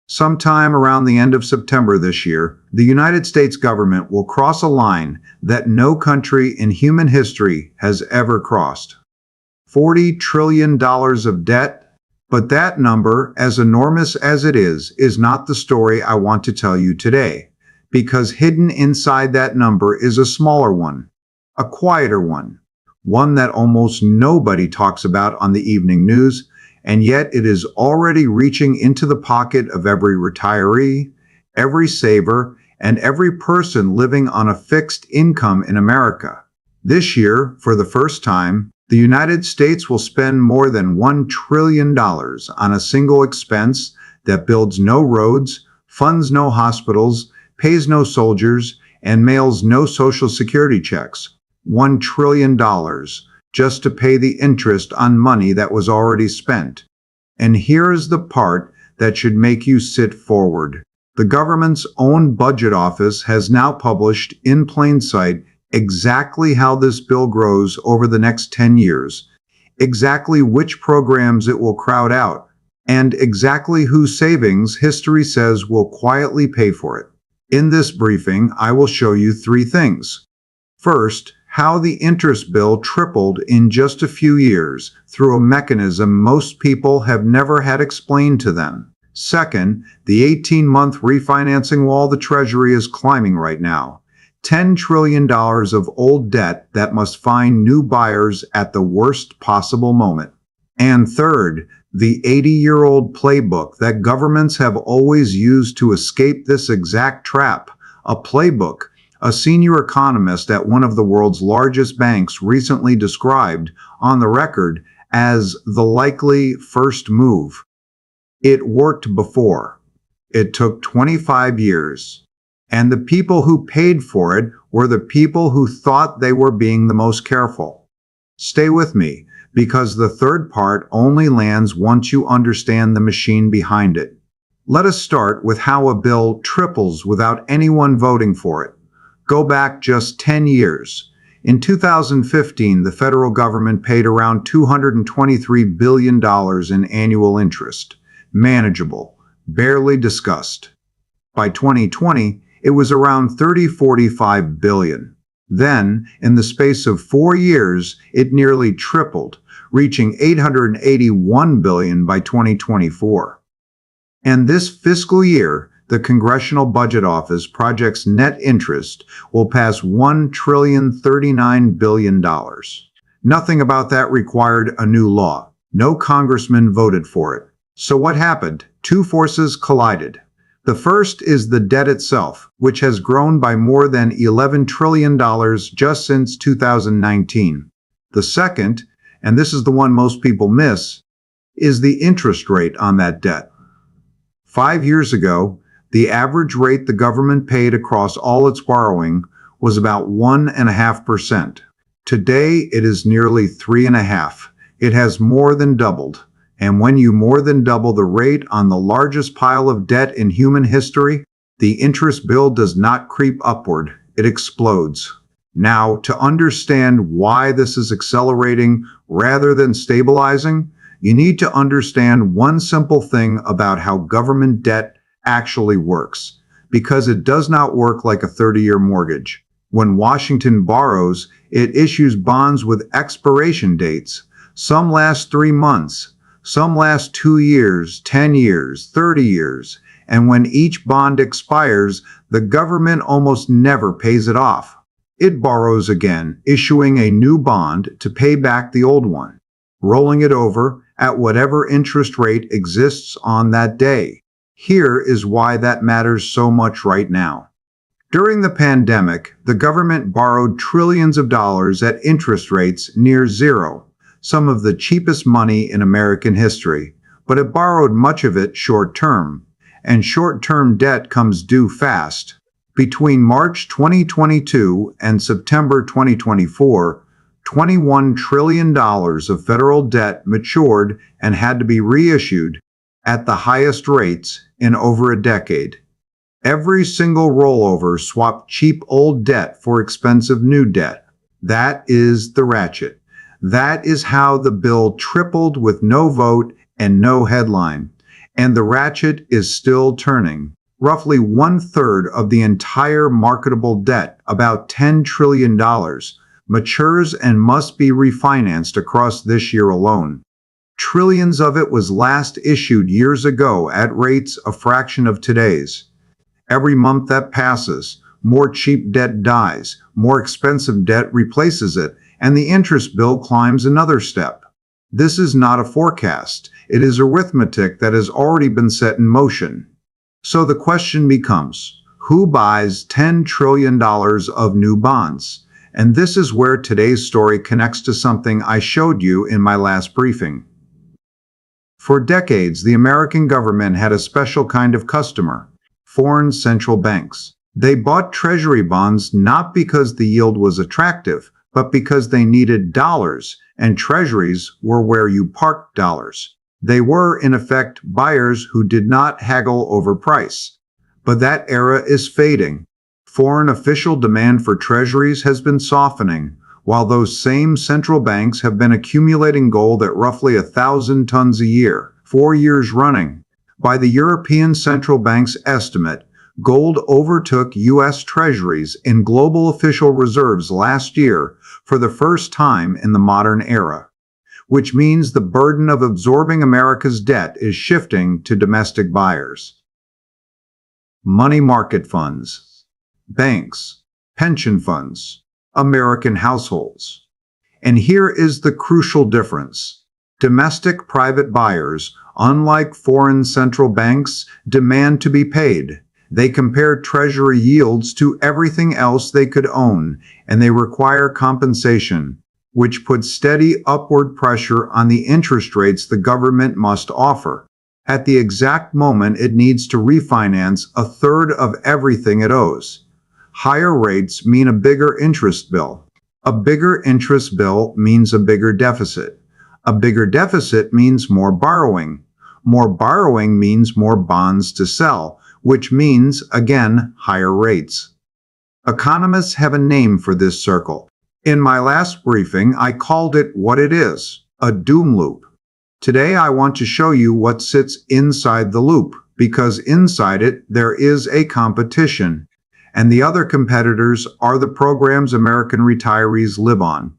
Sometime around the end of September this year, the United States government will cross a line that no country in human history has ever crossed. $40 trillion of debt. But that number, as enormous as it is not the story I want to tell you today, because hidden inside that number is a smaller one, a quieter one that almost nobody talks about on the evening news, and yet it is already reaching into the pocket of every retiree, every saver, and every person living on a fixed income in America. This year, for the first time, the United States will spend more than $1 trillion on a single expense that builds no roads, funds no hospitals, pays no soldiers, and mails no Social Security checks. $1 trillion just to pay the interest on money that was already spent. And here is the part that should make you sit forward. The government's own budget office has now published in plain sight exactly how this bill grows over the next 10 years, exactly which programs it will crowd out, and exactly whose savings history says will quietly pay for it. In this briefing, I will show you three things. First, how the interest bill tripled in just a few years through a mechanism most people have never had explained to them. Second, the 18-month refinancing wall the Treasury is climbing right now. $10 trillion of old debt that must find new buyers at the worst possible moment. And third, the 80-year-old playbook that governments have always used to escape this exact trap. A playbook a senior economist at one of the world's largest banks recently described on the record as the likely first move. It worked before. It took 25 years. And the people who paid for it were the people who thought they were being the most careful. Stay with me, because the third part only lands once you understand the machine behind it. Let us start with how a bill triples without anyone voting for it. Go back just 10 years. In 2015, the federal government paid around $223 billion in annual interest. Manageable, barely discussed. By 2020, it was around $45 billion. Then, in the space of 4 years, it nearly tripled, reaching $881 billion by 2024. And this fiscal year, the Congressional Budget Office projects net interest will pass $1,039 billion. Nothing about that required a new law. No congressman voted for it. So what happened? Two forces collided. The first is the debt itself, which has grown by more than $11 trillion just since 2019. The second, and this is the one most people miss, is the interest rate on that debt. 5 years ago, the average rate the government paid across all its borrowing was about 1.5%. Today, it is nearly 3.5%. It has more than doubled. And when you more than double the rate on the largest pile of debt in human history, the interest bill does not creep upward. It explodes. Now, to understand why this is accelerating rather than stabilizing, you need to understand one simple thing about how government debt actually works, because it does not work like a 30-year mortgage. When Washington borrows, it issues bonds with expiration dates. Some last 3 months, some last 2 years, 10 years, 30 years, and when each bond expires, the government almost never pays it off. It borrows again, issuing a new bond to pay back the old one, rolling it over at whatever interest rate exists on that day. Here is why that matters so much right now. During the pandemic, the government borrowed trillions of dollars at interest rates near zero, some of the cheapest money in American history, but it borrowed much of it short-term, and short-term debt comes due fast. Between March 2022 and September 2024, $21 trillion of federal debt matured and had to be reissued at the highest rates in over a decade. Every single rollover swapped cheap old debt for expensive new debt. That is the ratchet. That is how the bill tripled with no vote and no headline. And the ratchet is still turning. Roughly one-third of the entire marketable debt, about $10 trillion, matures and must be refinanced across this year alone. Trillions of it was last issued years ago at rates a fraction of today's. Every month that passes, more cheap debt dies, more expensive debt replaces it, and the interest bill climbs another step. This is not a forecast. It is arithmetic that has already been set in motion. So the question becomes, who buys $10 trillion of new bonds? And this is where today's story connects to something I showed you in my last briefing. For decades, the American government had a special kind of customer, foreign central banks. They bought treasury bonds not because the yield was attractive, but because they needed dollars, and treasuries were where you parked dollars. They were, in effect, buyers who did not haggle over price. But that era is fading. Foreign official demand for treasuries has been softening, while those same central banks have been accumulating gold at roughly 1,000 tons a year, 4 years running. By the European Central Bank's estimate, gold overtook U.S. treasuries in global official reserves last year for the first time in the modern era, which means the burden of absorbing America's debt is shifting to domestic buyers. Money market funds, banks, pension funds, American households. And here is the crucial difference. Domestic private buyers, unlike foreign central banks, demand to be paid. They compare treasury yields to everything else they could own, and they require compensation, which puts steady upward pressure on the interest rates the government must offer. At the exact moment it needs to refinance a third of everything it owes. Higher rates mean a bigger interest bill. A bigger interest bill means a bigger deficit. A bigger deficit means more borrowing. More borrowing means more bonds to sell, which means, again, higher rates. Economists have a name for this circle. In my last briefing, I called it what it is, a doom loop. Today, I want to show you what sits inside the loop, because inside it, there is a competition. And the other competitors are the programs American retirees live on.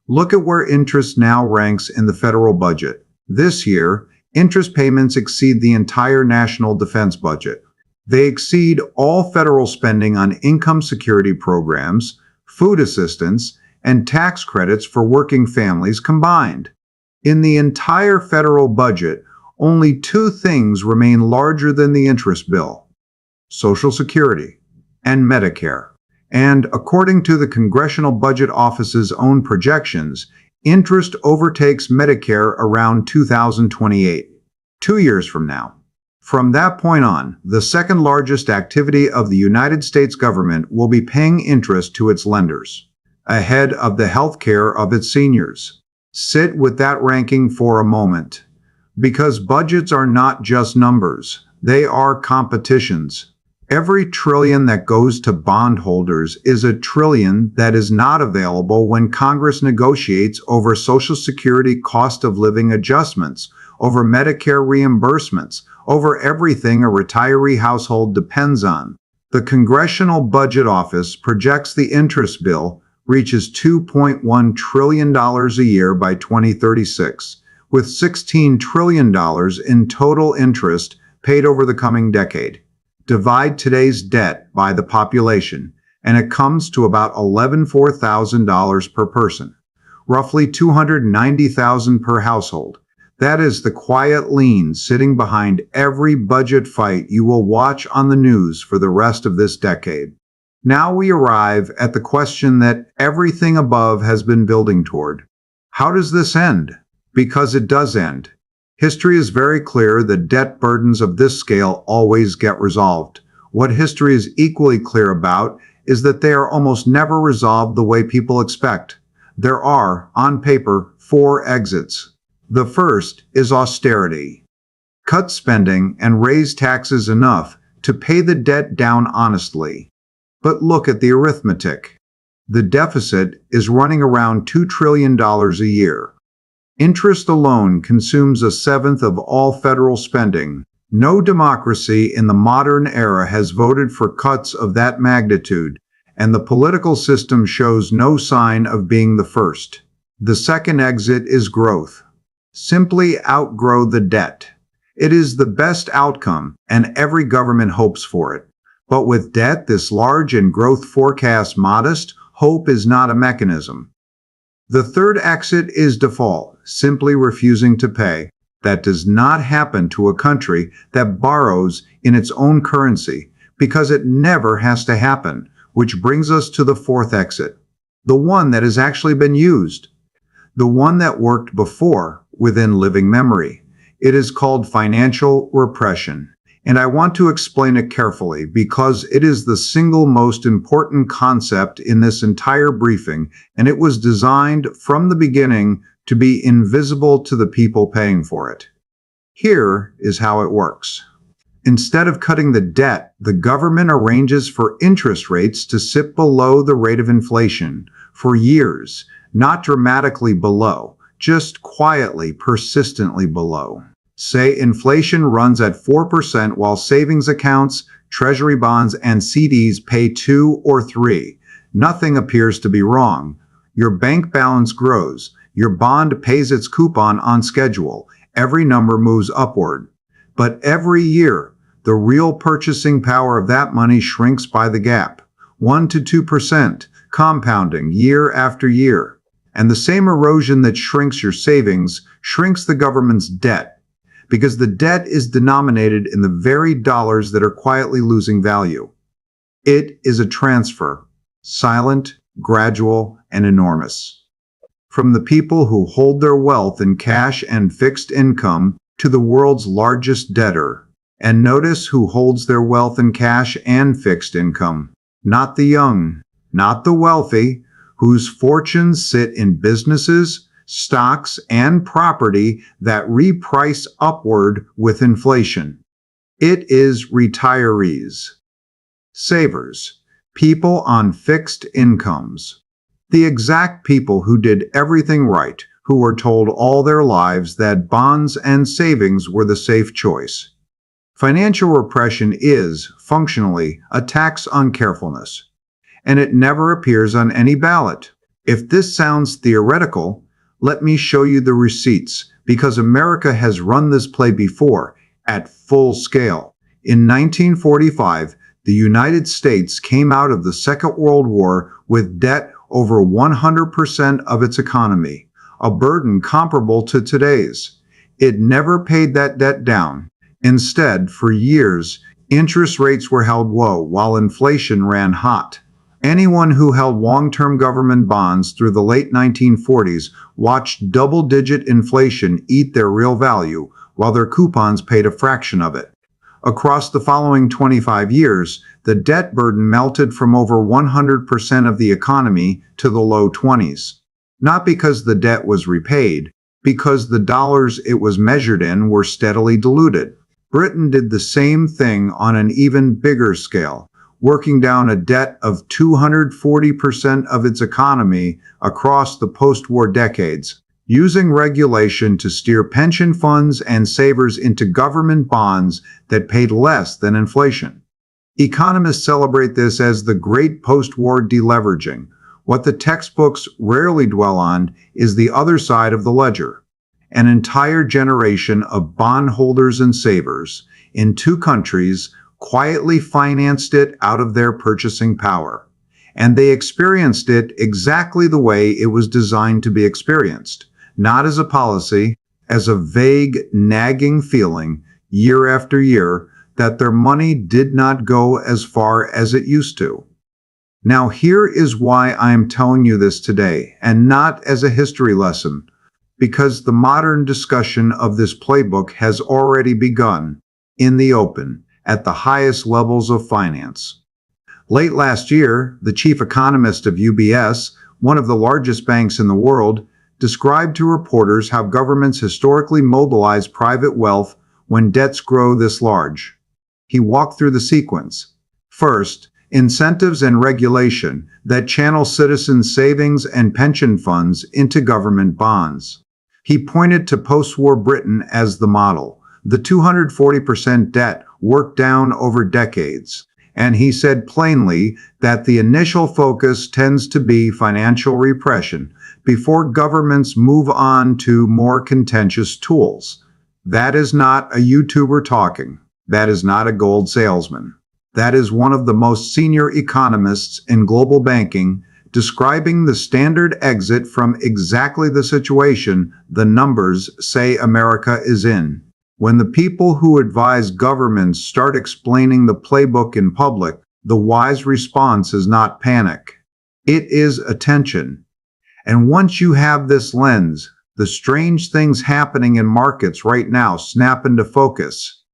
Look at where interest now ranks in the federal budget. This year, interest payments exceed the entire national defense budget. They exceed all federal spending on income security programs, food assistance, and tax credits for working families combined. In the entire federal budget, only two things remain larger than the interest bill: Social Security and Medicare. And according to the Congressional Budget Office's own projections, interest overtakes Medicare around 2028, 2 years from now. From that point on, the second largest activity of the United States government will be paying interest to its lenders, ahead of the health care of its seniors. Sit with that ranking for a moment, because budgets are not just numbers, they are competitions. Every trillion that goes to bondholders is a trillion that is not available when Congress negotiates over Social Security cost of living adjustments, over Medicare reimbursements, over everything a retiree household depends on. The Congressional Budget Office projects the interest bill reaches $2.1 trillion a year by 2036, with $16 trillion in total interest paid over the coming decade. Divide today's debt by the population, and it comes to about $11,400 per person, roughly $290,000 per household. That is the quiet lien sitting behind every budget fight you will watch on the news for the rest of this decade. Now we arrive at the question that everything above has been building toward. How does this end? Because it does end. History is very clear that debt burdens of this scale always get resolved. What history is equally clear about is that they are almost never resolved the way people expect. There are, on paper, 4 exits. The first is austerity. Cut spending and raise taxes enough to pay the debt down honestly. But look at the arithmetic. The deficit is running around $2 trillion a year. Interest alone consumes 1/7 of all federal spending. No democracy in the modern era has voted for cuts of that magnitude, and the political system shows no sign of being the first. The second exit is growth. Simply outgrow the debt. It is the best outcome, and every government hopes for it. But with debt this large and growth forecast modest, hope is not a mechanism. The third exit is default, simply refusing to pay. That does not happen to a country that borrows in its own currency, because it never has to happen, which brings us to the fourth exit. The one that has actually been used. The one that worked before, within living memory. It is called financial repression. And I want to explain it carefully because it is the single most important concept in this entire briefing, and it was designed from the beginning to be invisible to the people paying for it. Here is how it works. Instead of cutting the debt, the government arranges for interest rates to sit below the rate of inflation for years, not dramatically below, just quietly, persistently below. Say inflation runs at 4% while savings accounts, treasury bonds, and CDs pay 2 or 3. Nothing appears to be wrong. Your bank balance grows. Your bond pays its coupon on schedule. Every number moves upward. But every year, the real purchasing power of that money shrinks by the gap, 1 to 2%, compounding year after year. And the same erosion that shrinks your savings shrinks the government's debt, because the debt is denominated in the very dollars that are quietly losing value. It is a transfer, silent, gradual, and enormous. From the people who hold their wealth in cash and fixed income to the world's largest debtor. And notice who holds their wealth in cash and fixed income. Not the young, not the wealthy, whose fortunes sit in businesses, stocks, and property that reprice upward with inflation. It is retirees. Savers, people on fixed incomes. The exact people who did everything right, who were told all their lives that bonds and savings were the safe choice. Financial repression is, functionally, a tax on carefulness, and it never appears on any ballot. If this sounds theoretical, let me show you the receipts, because America has run this play before, at full scale. In 1945, the United States came out of the Second World War with debt over 100% of its economy, a burden comparable to today's. It never paid that debt down. Instead, for years, interest rates were held low while inflation ran hot. Anyone who held long-term government bonds through the late 1940s watched double-digit inflation eat their real value, while their coupons paid a fraction of it. Across the following 25 years, the debt burden melted from over 100% of the economy to the low 20s. Not because the debt was repaid, because the dollars it was measured in were steadily diluted. Britain did the same thing on an even bigger scale, working down a debt of 240% of its economy across the post-war decades, using regulation to steer pension funds and savers into government bonds that paid less than inflation. Economists celebrate this as the great post-war deleveraging. What the textbooks rarely dwell on is the other side of the ledger. An entire generation of bondholders and savers in two countries quietly financed it out of their purchasing power. And they experienced it exactly the way it was designed to be experienced, not as a policy, as a vague, nagging feeling year after year that their money did not go as far as it used to. Now here is why I am telling you this today, and not as a history lesson, because the modern discussion of this playbook has already begun, in the open, at the highest levels of finance. Late last year, the chief economist of UBS, one of the largest banks in the world, described to reporters how governments historically mobilize private wealth when debts grow this large. He walked through the sequence. First, incentives and regulation that channel citizens' savings and pension funds into government bonds. He pointed to post-war Britain as the model, the 240% debt worked down over decades. And he said plainly that the initial focus tends to be financial repression before governments move on to more contentious tools. That is not a YouTuber talking. That is not a gold salesman. That is one of the most senior economists in global banking describing the standard exit from exactly the situation the numbers say America is in. When the people who advise governments start explaining the playbook in public, the wise response is not panic. It is attention. And once you have this lens, the strange things happening in markets right now snap into focus.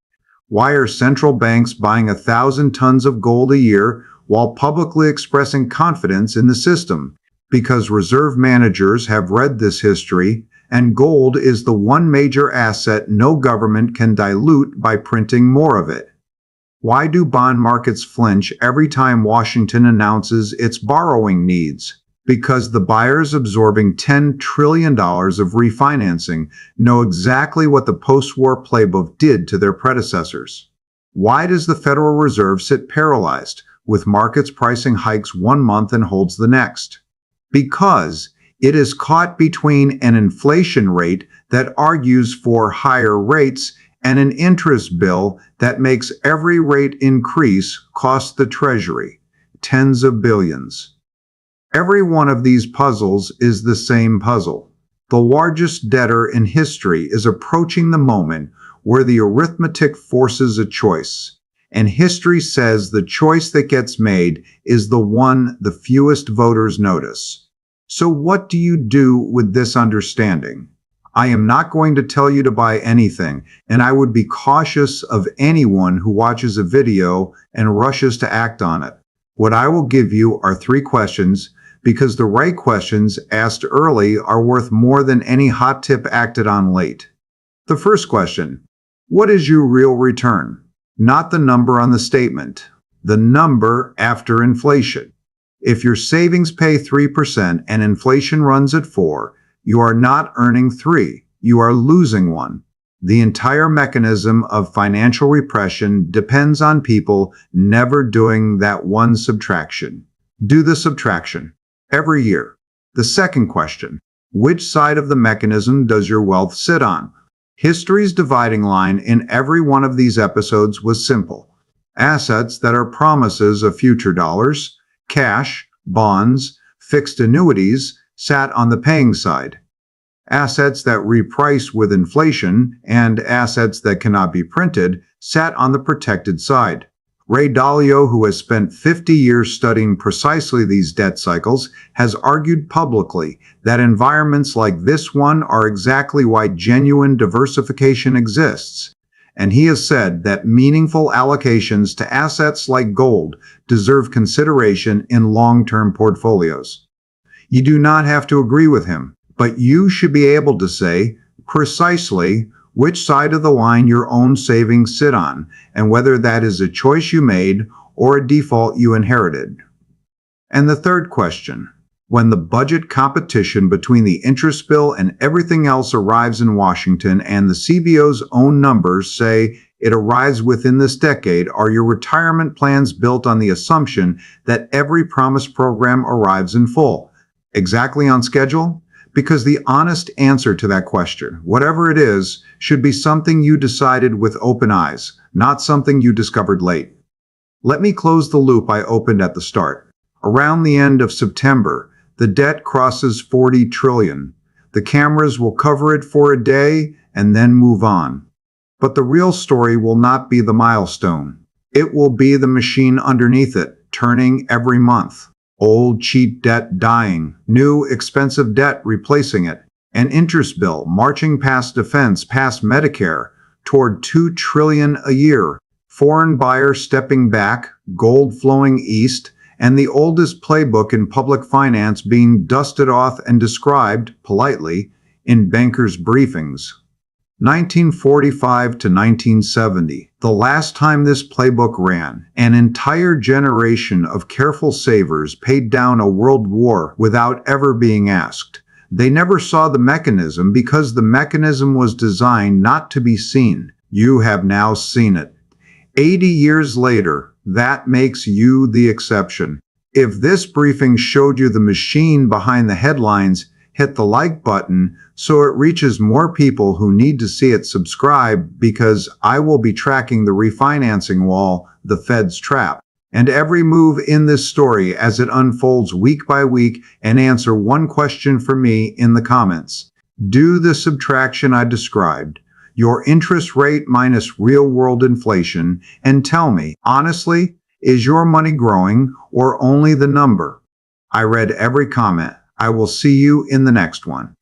Why are central banks buying 1,000 tons of gold a year while publicly expressing confidence in the system? Because reserve managers have read this history, and gold is the one major asset no government can dilute by printing more of it. Why do bond markets flinch every time Washington announces its borrowing needs? Because the buyers absorbing $10 trillion of refinancing know exactly what the post-war playbook did to their predecessors. Why does the Federal Reserve sit paralyzed, with markets pricing hikes one month and holds the next? Because it is caught between an inflation rate that argues for higher rates and an interest bill that makes every rate increase cost the Treasury tens of billions. Every one of these puzzles is the same puzzle. The largest debtor in history is approaching the moment where the arithmetic forces a choice, and history says the choice that gets made is the one the fewest voters notice. So what do you do with this understanding? I am not going to tell you to buy anything, and I would be cautious of anyone who watches a video and rushes to act on it. What I will give you are 3 questions, because the right questions asked early are worth more than any hot tip acted on late. The first question: what is your real return? Not the number on the statement, the number after inflation. If your savings pay 3% and inflation runs at 4%, you are not earning 3, you are losing 1. The entire mechanism of financial repression depends on people never doing that one subtraction. Do the subtraction every year. The second question: which side of the mechanism does your wealth sit on? History's dividing line in every one of these episodes was simple. Assets that are promises of future dollars, cash, bonds, fixed annuities, sat on the paying side. Assets that reprice with inflation and assets that cannot be printed sat on the protected side. Ray Dalio, who has spent 50 years studying precisely these debt cycles, has argued publicly that environments like this one are exactly why genuine diversification exists. And he has said that meaningful allocations to assets like gold deserve consideration in long-term portfolios. You do not have to agree with him, but you should be able to say precisely which side of the line your own savings sit on, and whether that is a choice you made or a default you inherited. And the third question: when the budget competition between the interest bill and everything else arrives in Washington and the CBO's own numbers say it arrives within this decade, are your retirement plans built on the assumption that every promised program arrives in full, exactly on schedule? Because the honest answer to that question, whatever it is, should be something you decided with open eyes, not something you discovered late. Let me close the loop I opened at the start. Around the end of September, the debt crosses 40 trillion. The cameras will cover it for a day and then move on. But the real story will not be the milestone. It will be the machine underneath it, turning every month. Old cheap debt dying, new expensive debt replacing it, an interest bill marching past defense, past Medicare, toward 2 trillion a year, foreign buyers stepping back, gold flowing east, and the oldest playbook in public finance being dusted off and described, politely, in bankers' briefings. 1945 to 1970, the last time this playbook ran, an entire generation of careful savers paid down a world war without ever being asked. They never saw the mechanism because the mechanism was designed not to be seen. You have now seen it. 80 years later, that makes you the exception. If this briefing showed you the machine behind the headlines, hit the like button so it reaches more people who need to see it. Subscribe, because I will be tracking the refinancing wall, the Fed's trap, and every move in this story as it unfolds week by week, and answer one question for me in the comments. Do the subtraction I described, your interest rate minus real-world inflation, and tell me, honestly, is your money growing or only the number? I read every comment. I will see you in the next one.